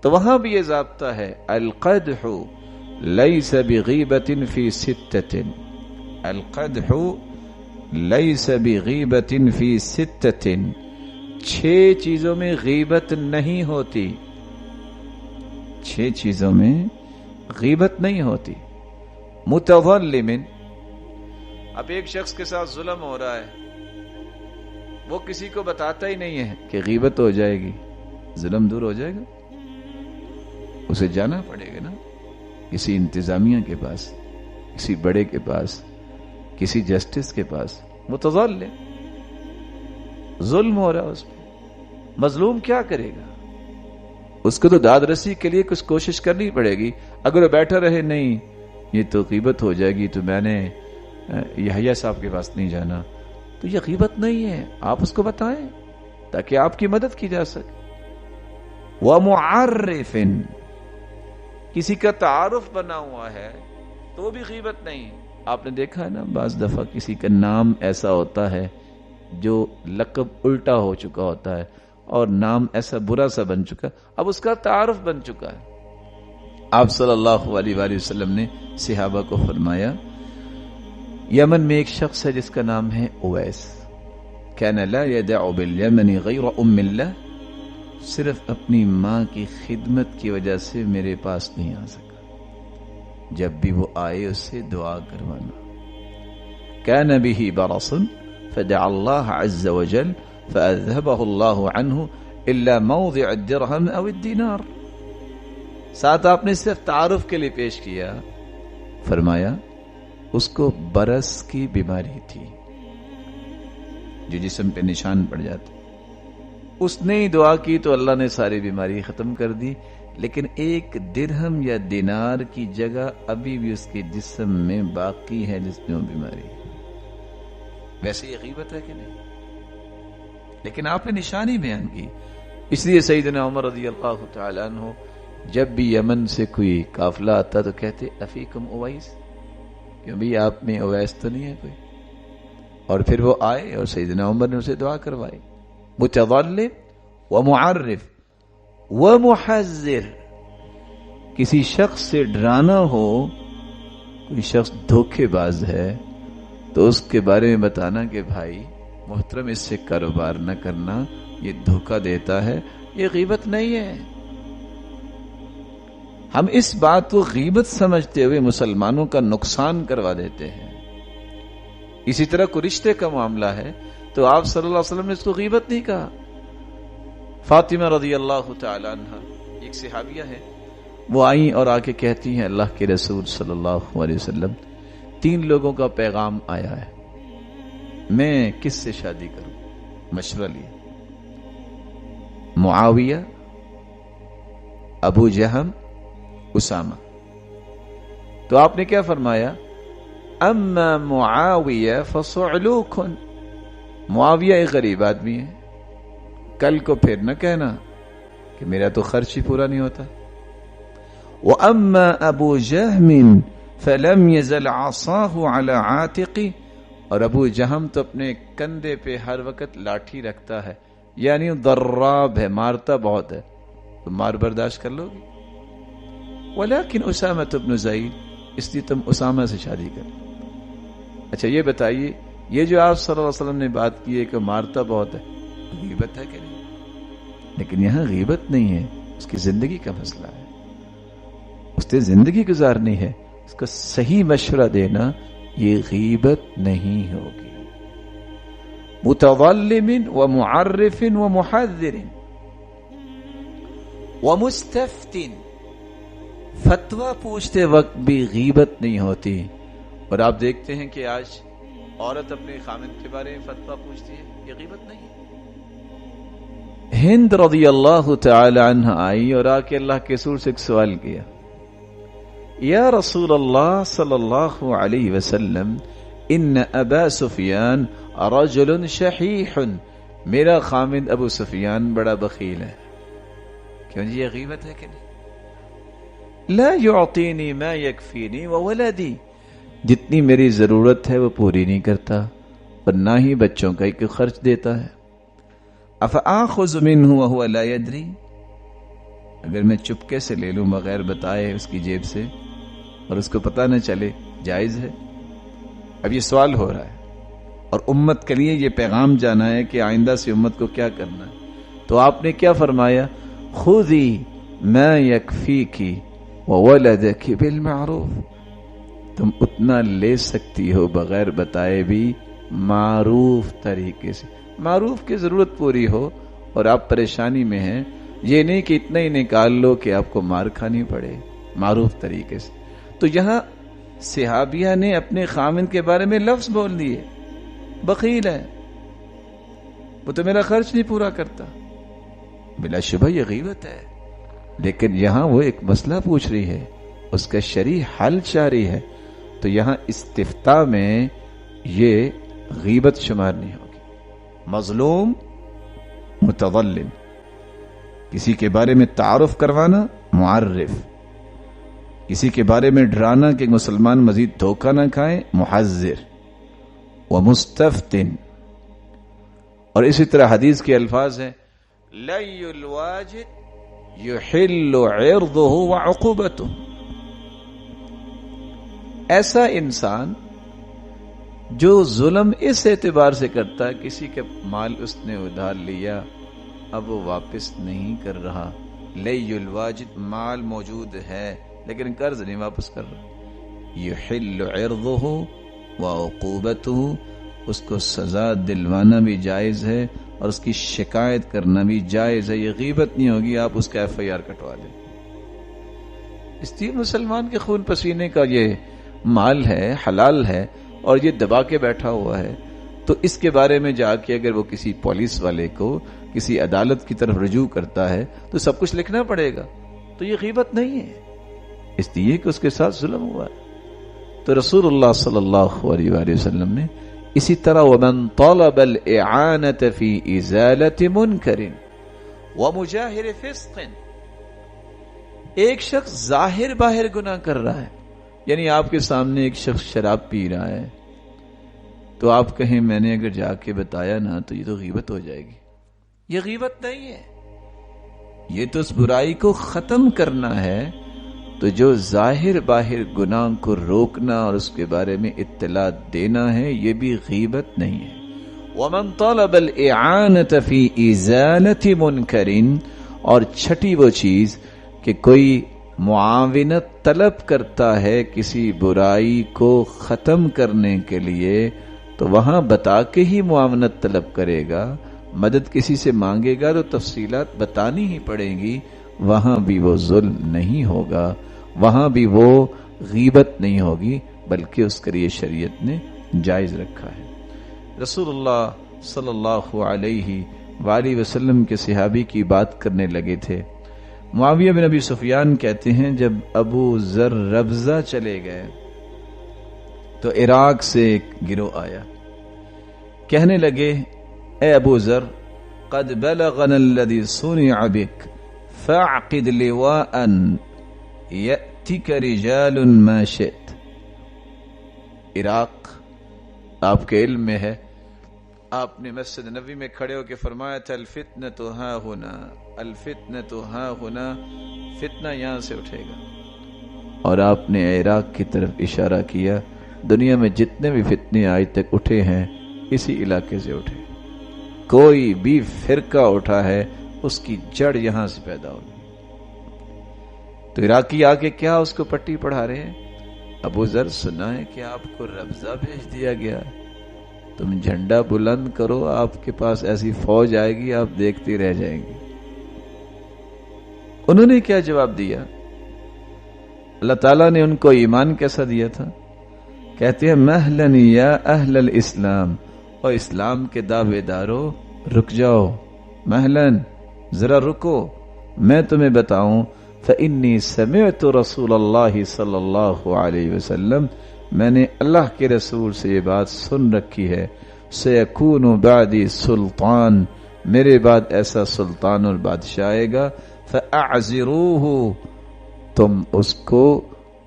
تو وہاں بھی یہ ضابطہ ہے القدح لیس بغیبت فی ستۃ، القدح لیس بغیبت فی ستۃ، 6 چیزوں میں غیبت نہیں ہوتی، 6 چیزوں میں غیبت نہیں ہوتی۔ متظلم، اب ایک شخص کے ساتھ ظلم ہو رہا ہے، وہ کسی کو بتاتا ہی نہیں ہے کہ غیبت ہو جائے گی، ظلم دور ہو جائے گا؟ اسے جانا پڑے گا نا کسی انتظامیہ کے پاس، کسی بڑے کے پاس، کسی جسٹس کے پاس۔ متظلم، ظلم ہو رہا اس پہ، مظلوم کیا کرے گا؟ اس کو تو داد رسی کے لیے کچھ کوشش کرنی پڑے گی۔ اگر وہ بیٹھا رہے نہیں یہ تو غیبت ہو جائے گی، تو میں نے یحییٰ صاحب کے پاس نہیں جانا، تو یہ غیبت نہیں ہے، آپ اس کو بتائیں تاکہ آپ کی مدد کی جا سکے۔ وَمُعَرِّفٍ، کسی کا تعارف بنا ہوا ہے تو بھی غیبت نہیں۔ آپ نے دیکھا ہے نا بعض دفعہ کسی کا نام ایسا ہوتا ہے جو لقب الٹا ہو چکا ہوتا ہے اور نام ایسا برا سا بن چکا، اب اس کا تعارف بن چکا ہے۔ آپ صلی اللہ علیہ وآلہ وسلم نے صحابہ کو فرمایا، یمن میں ایک شخص ہے جس کا نام ہے اویس، کان لا يدع بالیمن غیر ام اللہ، صرف اپنی ماں کی خدمت کی وجہ سے میرے پاس نہیں آ سکا، جب بھی وہ آئے اس سے دعا کروانا۔ کان به برص فدعا اللہ عز وجل فاذهبه اللہ عنہ الا موضع الدرہم او الدینار۔ ساتھ آپ نے صرف تعارف کے لیے پیش کیا، فرمایا اس کو برس کی بیماری تھی جو جسم پہ نشان پڑ جاتے، اس نے ہی دعا کی تو اللہ نے ساری بیماری ختم کر دی، لیکن ایک درہم یا دینار کی جگہ ابھی بھی اس کے جسم میں باقی ہے جس میں وہ بیماری ہے۔ ویسے یہ غیبت ہے کہ نہیں؟ لیکن آپ نے نشانی بیان کی، اس لیے سیدنا عمر رضی اللہ تعالی عنہ جب بھی یمن سے کوئی قافلہ آتا تو کہتے افیکم اویس، کیوں بھی آپ میں اویس تو نہیں ہے کوئی؟ اور پھر وہ آئے اور سیدنا عمر نے اسے دعا کروائی۔ متظلم ومعرف ومحذر، کسی شخص سے ڈرانا ہو، کوئی شخص دھوکے باز ہے تو اس کے بارے میں بتانا کہ بھائی محترم اس سے کاروبار نہ کرنا، یہ دھوکہ دیتا ہے، یہ غیبت نہیں ہے۔ ہم اس بات کو غیبت سمجھتے ہوئے مسلمانوں کا نقصان کروا دیتے ہیں۔ اسی طرح کوئی رشتے کا معاملہ ہے تو آپ صلی اللہ علیہ وسلم نے اس کو غیبت نہیں کہا۔ فاطمہ رضی اللہ تعالی عنہ ایک صحابیہ ہے، وہ آئیں اور آ کے کہتی ہیں اللہ کے رسول صلی اللہ علیہ وسلم 3 لوگوں کا پیغام آیا ہے، میں کس سے شادی کروں؟ مشورہ لیا، معاویہ، ابو جہم، اسامہ۔ تو آپ نے کیا فرمایا؟ اما معاویہ فصعلوک، معاویہ ایک غریب آدمی ہے، کل کو پھر نہ کہنا کہ میرا تو خرچ ہی پورا نہیں ہوتا۔ وَأَمَّا أَبُو جَهْمٍ فَلَمْ يَزَلْ عَصَاهُ عَلَى عَاتِقِ، اور ابو جہم تو اپنے کندھے پہ ہر وقت لاٹھی رکھتا ہے، یعنی ضراب ہے، مارتا بہت ہے، تو مار برداشت کر لو گی۔ وَلَكِنْ أُسَامَةُ بْنُ زَيْدٍ، اس لیے تم اسامہ سے شادی کر۔ اچھا یہ بتائیے، یہ جو آپ صلی اللہ علیہ وسلم نے بات کی ہے کہ مارتا بہت ہے، غیبت ہے کہ نہیں؟ لیکن یہاں غیبت نہیں ہے، اس کی زندگی کا مسئلہ ہے، اس نے زندگی گزارنی ہے، اس کا صحیح مشورہ دینا، یہ غیبت نہیں ہوگی۔ متظلم ومعرف ومحذر ومستفت، فتویٰ پوچھتے وقت بھی غیبت نہیں ہوتی۔ اور آپ دیکھتے ہیں کہ آج عورت اپنے خامند کے بارے میں فتویٰ پوچھتی ہے، یہ غیبت نہیں ہے۔ ہند رضی اللہ تعالی عنہ آئی اور آ کے اللہ کے رسول سے ایک سوال کیا، یا رسول اللہ صلی اللہ علیہ وسلم، ان ابا سفیان رجل شحیح، میرا خامند ابو سفیان بڑا بخیل ہے۔ کیوں جی یہ غیبت ہے کہ نہیں؟ لا يعطيني ما يكفيني وولدي، جتنی میری ضرورت ہے وہ پوری نہیں کرتا اور نہ ہی بچوں کا ایک خرچ دیتا ہے۔ افآخذ منه وهو لا يدري، اگر میں چپکے سے لے لوں بغیر بتائے اس کی جیب سے اور اس کو پتہ نہ چلے، جائز ہے؟ اب یہ سوال ہو رہا ہے اور امت کے لیے یہ پیغام جانا ہے کہ آئندہ سے امت کو کیا کرنا ہے. تو آپ نے کیا فرمایا؟ خذی ما یکفیکی وولدکی بالمعروف. تم اتنا لے سکتی ہو بغیر بتائے بھی معروف طریقے سے. معروف کی ضرورت پوری ہو اور آپ پریشانی میں ہیں، یہ نہیں کہ اتنا ہی نکال لو کہ آپ کو مار کھانی پڑے. معروف طریقے سے. تو یہاں صحابیہ نے اپنے خامن کے بارے میں لفظ بول دیے، بخیل ہے، وہ تو میرا خرچ نہیں پورا کرتا. بلا شبہ یہ غیبت ہے، لیکن یہاں وہ ایک مسئلہ پوچھ رہی ہے، اس کا شرعی حل چاہ رہی ہے. تو یہاں استفتاء میں یہ غیبت شمار نہیں ہوگی. مظلوم، متظلم، کسی کے بارے میں تعارف کروانا، معرف، کسی کے بارے میں ڈرانا کہ مسلمان مزید دھوکہ نہ کھائیں، محذر، ومستفتن. اور اسی طرح حدیث کے الفاظ ہیں لَيُّ الْوَاجِدْ يُحِلُّ عِرْضُهُ وَعُقُوبَتُهُ. ایسا انسان جو ظلم اس اعتبار سے کرتا ہے کسی کے مال اس نے ادھار لیا، اب وہ واپس نہیں کر رہا. لَيُّ الْوَاجِدْ، مال موجود ہے لیکن قرض نہیں واپس کر رہا. يُحِلُّ عِرْضُهُ وَعُقُوبَتُهُ، اس کو سزا دلوانا بھی جائز ہے اور اس کی شکایت کرنا بھی جائز ہے. یہ غیبت نہیں ہوگی آپ اس کا FIR کٹوا دیں. اس لیے مسلمان کے خون پسینے کا یہ مال ہے، حلال ہے، اور یہ دبا کے بیٹھا ہوا ہے. تو اس کے بارے میں جا کے اگر وہ کسی پولیس والے کو، کسی عدالت کی طرف رجوع کرتا ہے تو سب کچھ لکھنا پڑے گا. تو یہ غیبت نہیں ہے، اس لیے کہ اس کے ساتھ ظلم ہوا ہے. تو رسول اللہ صلی اللہ علیہ وآلہ وسلم نے اسی طرح وَمَن طَلَبَ الْإِعَانَةَ فِي إِزَالَةِ مُنْكَرٍ وَمُجَاهِرِ فِسْقٍ. ایک شخص ظاہر باہر گناہ کر رہا ہے، یعنی آپ کے سامنے ایک شخص شراب پی رہا ہے تو آپ کہیں میں نے اگر جا کے بتایا نا تو یہ تو غیبت ہو جائے گی. یہ غیبت نہیں ہے، یہ تو اس برائی کو ختم کرنا ہے. تو جو ظاہر باہر گناہ کو روکنا اور اس کے بارے میں اطلاع دینا ہے، یہ بھی غیبت نہیں ہے. وَمَن طَلَبَ الْإِعَانَةَ فِي إِزَالَةِ مُنْكَرٍ. اور چھٹی وہ چیز کہ کوئی معاونت طلب کرتا ہے کسی برائی کو ختم کرنے کے لیے، تو وہاں بتا کے ہی معاونت طلب کرے گا. مدد کسی سے مانگے گا تو تفصیلات بتانی ہی پڑیں گی. وہاں بھی وہ ظلم نہیں ہوگا، وہاں بھی وہ غیبت نہیں ہوگی، بلکہ اس کے لیے شریعت نے جائز رکھا ہے. رسول اللہ صلی اللہ علیہ وآلہ وسلم کے صحابی کی بات کرنے لگے تھے. معاویہ بن ابی سفیان کہتے ہیں جب ابو ذر ربضہ چلے گئے تو عراق سے ایک گروہ آیا، کہنے لگے اے ابو ذر قد بلغنا الذي صنع بك فاعقد لواء يأتيك رجال ما شئت. عراق آپ کے علم میں ہے، آپ نے مسجد نبوی میں کھڑے ہو کے فرمایا تھا الفتنۃ ہاں ہونا، الفتنۃ ہاں ہونا، فتنہ یہاں سے اٹھے گا. اور آپ نے عراق کی طرف اشارہ کیا، دنیا میں جتنے بھی فتنے آج تک اٹھے ہیں اسی علاقے سے اٹھے. کوئی بھی فرقہ اٹھا ہے اس کی جڑ یہاں سے پیدا ہوگی. تو عراقی آ کے کیا اس کو پٹی پڑھا رہے ہیں؟ ابو ذر سنا ہے کہ آپ کو ربضہ بھیج دیا گیا، تم جھنڈا بلند کرو، آپ کے پاس ایسی فوج آئے گی آپ دیکھتی رہ جائیں گے. انہوں نے کیا جواب دیا؟ اللہ تعالیٰ نے ان کو ایمان کیسا دیا تھا؟ کہتے ہیں مہلن یا اہل الاسلام، اور اسلام کے دعوے دارو رک جاؤ، مہلن ذرا رکو، میں تمہیں بتاؤں. فإنی سمعت رسول اللہ صلی اللہ علیہ وسلم، میں نے اللہ کے رسول سے یہ بات سن رکھی ہے، سیکون بعدی سلطان، میرے بعد ایسا سلطان اور بادشاہ آئے گا، فاعذروہ، تم اس کو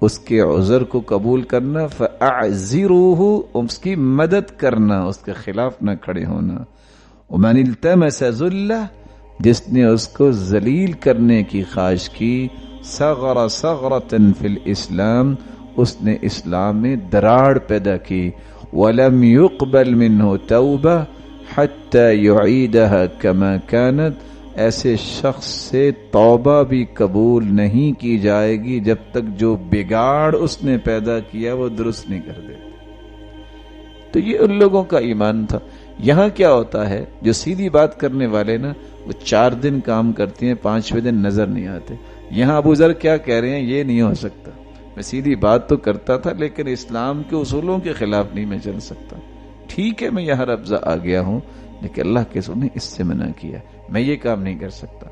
اس کے عذر کو قبول کرنا، فاعذروہ، اس کی مدد کرنا، اس کے خلاف نہ کھڑے ہونا. ومن التمس ذلہ، جس نے اس کو ذلیل کرنے کی خواہش کی، صغر صغرۃ فی الاسلام، اس نے اسلام میں دراڑ پیدا کی، ولم يقبل منہ توبہ حتی یعیدها کما کانت، ایسے شخص سے توبہ بھی قبول نہیں کی جائے گی جب تک جو بگاڑ اس نے پیدا کیا وہ درست نہیں کر دیتے۔ تو یہ ان لوگوں کا ایمان تھا۔ یہاں کیا ہوتا ہے، جو سیدھی بات کرنے والے نا وہ 4 دن کام کرتے ہیں، 5ویں دن نظر نہیں آتے۔ یہاں ابو ذر کیا کہہ رہے ہیں، یہ نہیں ہو سکتا، میں سیدھی بات تو کرتا تھا لیکن اسلام کے اصولوں کے خلاف نہیں میں چل سکتا۔ ٹھیک ہے میں یہاں ربضہ آ گیا ہوں لیکن اللہ کے رسول نے اس سے منع کیا، میں یہ کام نہیں کر سکتا۔